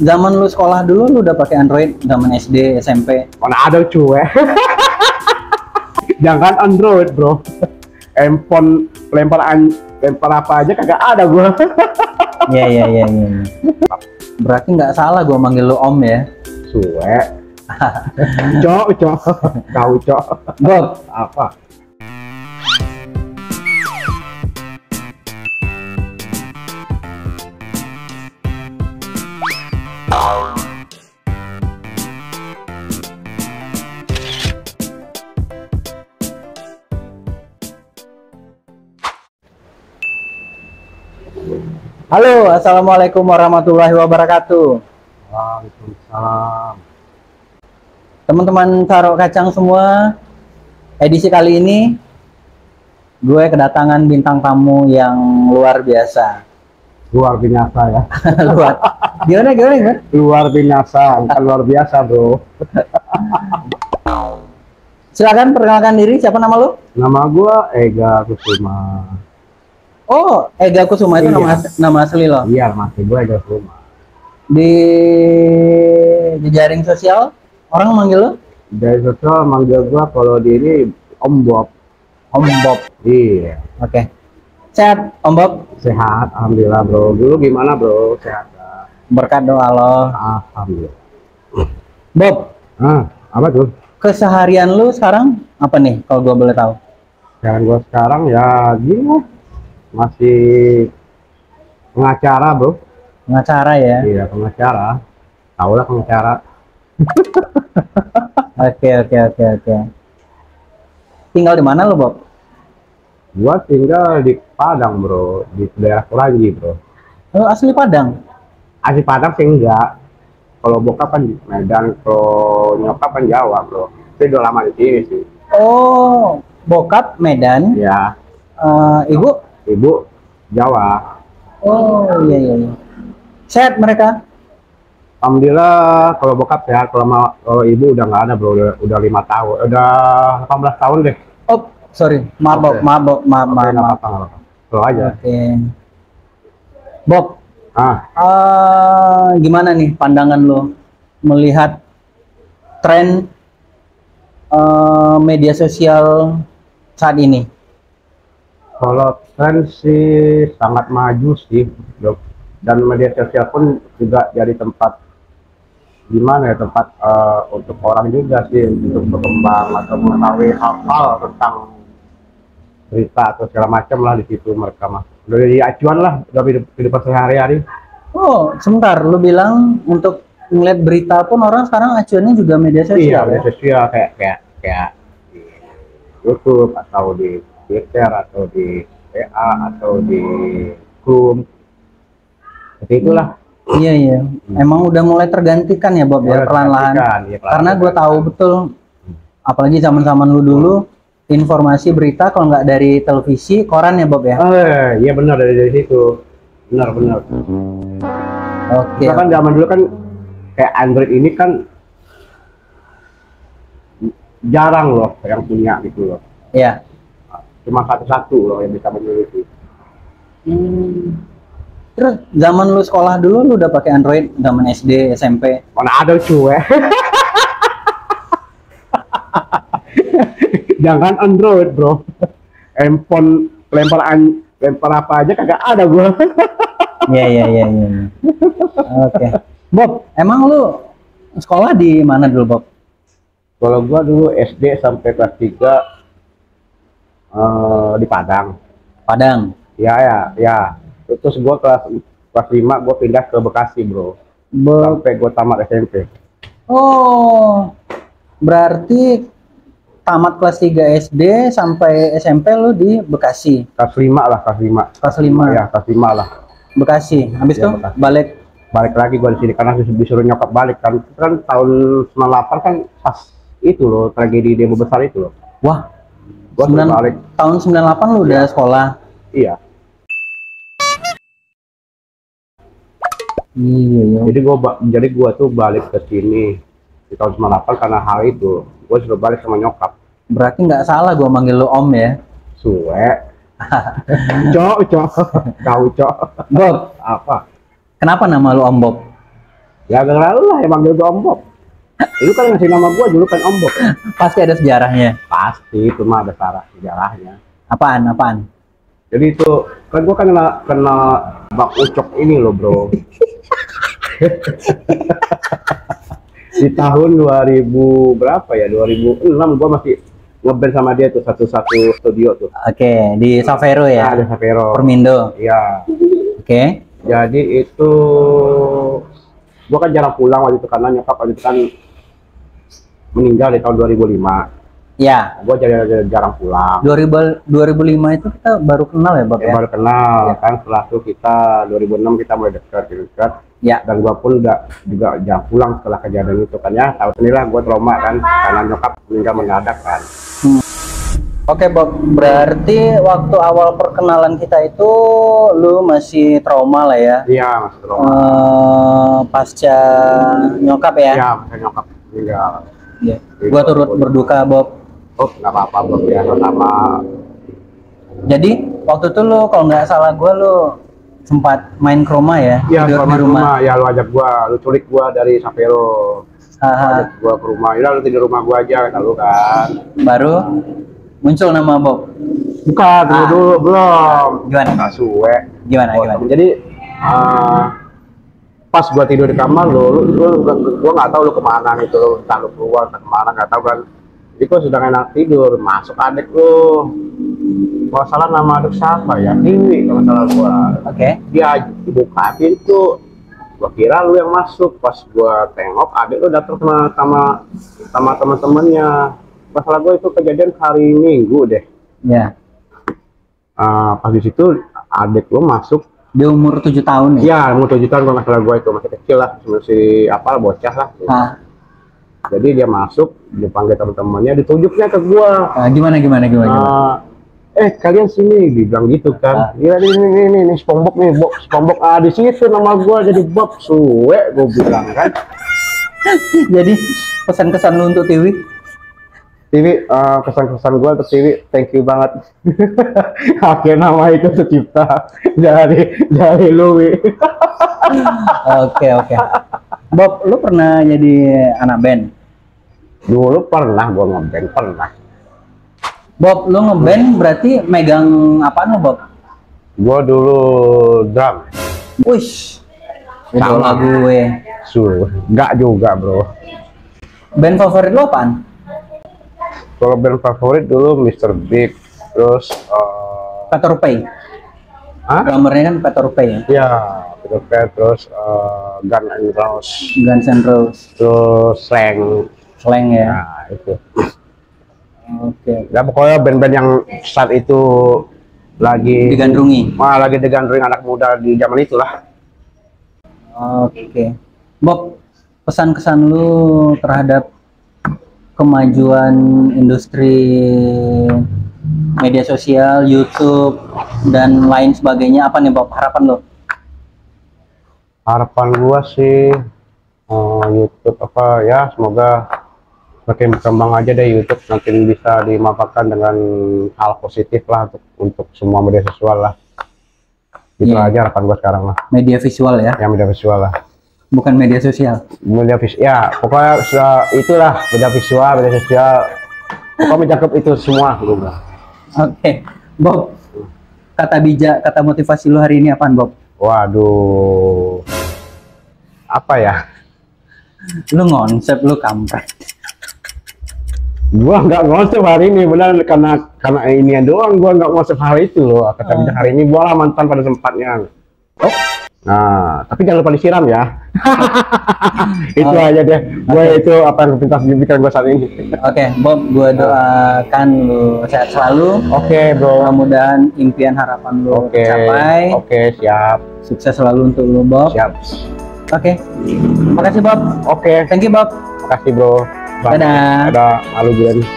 zaman lu sekolah dulu lu udah pakai Android zaman SD, SMP? Mana ada cuy. Jangan Android bro. Handphone lempar apa aja kagak ada gua. Iya. Berarti nggak salah gua manggil lu Om ya? Suwe. Cok. Tahu cok. Bob, Apa? halo, assalamualaikum warahmatullahi wabarakatuh. Waalaikumsalam. Teman-teman taruh kacang semua, edisi kali ini gue kedatangan bintang tamu yang luar biasa. Luar biasa ya. Luar. Gimana? Luar biasa, bukan luar biasa bro. Silakan perkenalkan diri, siapa nama lu? Nama gua Ega Kusuma. Oh, Ega Kusuma itu Iya. nama asli lo. Iya, masih gua Ega Kusuma. Di jejaring sosial orang manggil lo Dari sosial manggil gua kalau di ini Om Bob. Om Bob. Iya. Oke. Sehat Om Bob? Sehat, alhamdulillah bro. Dulu gimana bro? Sehat. Berkat doa lo. Alhamdulillah. Bob, Apa tuh? keseharian lu sekarang apa nih kalau gua boleh tahu? Sekarang gua sekarang ya gini lah. Masih pengacara bro. Pengacara ya? Iya pengacara. Tahu lah pengacara. Oke. Tinggal di mana lo Bob? Gua tinggal di Padang bro, di daerah Kuranji bro. Lu asli Padang? Asli Padang sih enggak. Kalau bokap kan di Medan, kalau nyokap kan Jawa bro. Saya udah lama di sini sih. Oh, bokap Medan, Ya, ibu? ibu Jawa. Oh iya. Sehat mereka? Alhamdulillah kalau bokap ya, kalau ibu udah nggak ada bro, udah 5 tahun, udah 18 tahun deh. Oh, sorry, maaf Oke. maaf. Oke, nggak apa-apa. Kalau aja. Oke. Bob, gimana nih pandangan lo melihat tren media sosial saat ini? Kalau tren sih sangat maju sih, Dok. Dan media sosial pun juga jadi tempat gimana ya, tempat untuk orang juga sih untuk berkembang atau mengetahui hal-hal tentang berita atau segala macam lah di situ mereka mah. Udah jadi acuan lah udah kehidupan sehari-hari. Oh, sebentar, lu bilang untuk ngeliat berita pun orang sekarang acuannya juga media Iya, sosial media ya? sosial kayak di YouTube atau di Twitter atau di WA atau di Zoom. Seperti itulah. Iya. Emang udah mulai tergantikan ya Bob ya, Mulai perlahan-lahan. tergantikan, iya, perlahan-lahan. Karena gue tahu betul, apalagi zaman-zaman lu dulu, informasi berita kalau nggak dari televisi, koran ya Bob ya? Iya benar dari situ. Benar. Oke. Kita kan zaman dulu kan kayak Android ini kan jarang loh yang punya gitu loh. Iya. Cuma satu-satu loh yang bisa memiliki. Terus zaman lu sekolah dulu lu udah pakai Android zaman SD, SMP? Mana ada cuy. Jangan Android bro. Handphone lempar apa aja kagak ada gua. Iya. Oke. Bob, emang lu sekolah di mana dulu Bob? Kalau gua dulu SD sampai kelas 3 di Padang. Padang. Ya. Terus gua kelas 5 gua pindah ke Bekasi bro. Sampai gua tamat SMP. Oh, berarti tamat kelas 3 SD sampai SMP lu di Bekasi. Kelas 5 lah, kelas 5. Kelas 5. Ya, kelas 5 lah. Bekasi. Habis Ya, itu Bekasi. balik. Lagi gua di sini karena disuruh nyokap balik kan. Kan tahun 98 kan pas itu loh, tragedi demo besar itu loh. Wah, Gua suruh balik. tahun 98 lu udah sekolah. Iya. Iya. Jadi gua tuh balik ke sini di tahun 98 karena hal itu. Gua suruh balik sama nyokap. Berarti nggak salah gua manggil lu Om ya? Suwe. Cok. Tahu cok. Bob, Apa? kenapa nama lu Om Bob? Ya gara lu lah emang gue Om Bob. Lu kan ngasih nama gua dulu kan Om Bob. Pasti ada sejarahnya. Pasti itu mah ada sejarahnya. Apaan? Jadi itu kan gua kan kena bak ucok ini loh bro. Di tahun 2000 berapa ya? 2006 gua masih ngeband sama dia tuh satu studio tuh. Oke, di Savero ya. Nah, di Savero. Permindo. Iya. Oke. Jadi itu gua kan jarang pulang waktu itu karena nyokap waktu itu kan meninggal di tahun 2005. Ya. Gua jarang pulang. 2005 itu kita baru kenal ya, Bob ya? Baru kenal Ya. kan, setelah itu kita 2006 kita mulai dekat. Ya. Dan gua pun juga jarang pulang setelah kejadian itu kan ya. Tahu sendiri lah gua trauma kan karena nyokap meninggal mendadak kan. Oke, Bob, berarti waktu awal perkenalan kita itu lu masih trauma lah ya? Iya, masih trauma. Pasca nyokap ya? Iya, masih nyokap meninggal. Iya. Gua turut berduka, Bob. Oh, nggak apa-apa Bob ya, sama. Jadi waktu itu lu kalau nggak salah gua lu sempat main ke rumah ya? Iya, Tidur sama di rumah. ya lu ajak gua, lu culik gua dari Savero. Ajak gua ke rumah, ya lu tidur rumah gua aja kata lu kan. Baru muncul nama Bob. Bukan, tunggu dulu belum. Gimana? Nggak suwe. Gimana? Jadi pas gua tidur di kamar gua nggak tahu lu kemana gitu, lu entah lu keluar entah kemana nggak tahu kan. Jadi gua sudah enak tidur, masuk adik lu. Kalau salah nama adik siapa ya? Tiwi kalau salah gua. Oke. Dia buka pintu, gua kira lu yang masuk. Pas gua tengok adik lu datang sama teman-temannya. Masalah gue itu kejadian hari Minggu deh. Ya. Pas di situ adik lu masuk. Di umur 7 tahun ya? Ya, umur 7 tahun kalau masalah gue itu masih kecil lah, masih apa bocah lah. Jadi dia masuk, dipanggil teman-temannya, ditunjuknya ke gua. Gimana? Kalian sini, dibilang gitu kan. Iya ini SpongeBob nih, Bob, SpongeBob. Di situ nama gua jadi Bob suwe, gua bilang kan. Jadi pesan-kesan lu untuk Tiwi? Tiwi, kesan-kesan gua untuk Tiwi, thank you banget. Akhirnya nama itu tercipta dari Louis. Oke. Bob, lu pernah jadi anak band? Dulu pernah gua ngeband, pernah. Bob, lu ngeband berarti megang apaan lu, Bob? Gua dulu drum. Wish. Sama gue. Enggak juga, bro. Band favorit lu apaan? Kalau band favorit dulu Mr. Big, terus Peter Pay. Hah? Drummernya kan Peter Pay ya? Ya, Peter Pan, terus Guns N' Roses, Guns N' Roses, terus Slang ya? Nah, itu. Oke. Ya pokoknya band-band yang saat itu lagi Digandrungi? lagi digandrungi anak muda di zaman itulah. Oke. Bob, pesan-kesan lu terhadap kemajuan industri media sosial, YouTube, dan lain sebagainya apa nih, Bob? Harapan lo? Harapan gua sih YouTube apa ya, semoga makin berkembang aja deh YouTube, makin bisa dimanfaatkan dengan hal positif lah untuk semua media sosial lah. Itu aja harapan gua sekarang lah. Media visual ya? Ya, media visual lah. Bukan media sosial. Media visual ya, pokoknya itulah media visual, media sosial. Pokoknya mencakup itu semua gua bilang. Oke. Bob, kata bijak, kata motivasi lu hari ini apaan, Bob? Waduh, apa ya? Lu ngonsep, lu kampret. Gua nggak ngonsep hari ini, benar karena ini doang. Gua nggak ngonsep hari itu loh. Kata bijak hari ini, gua lah mantan pada tempatnya. Oh, nah, tapi jangan lupa disiram ya. Itu aja deh. Gue itu apa yang pintas di pikiran gue saat ini. Oke, Bob, gue doakan lu sehat selalu. Oke, bro. Mudah-mudahan impian harapan lu tercapai. Oke, siap. Sukses selalu untuk lu, Bob. Siap. Oke. Makasih, Bob. Oke. Thank you, Bob. Makasih, bro. Dadah. Ada malu gue nih.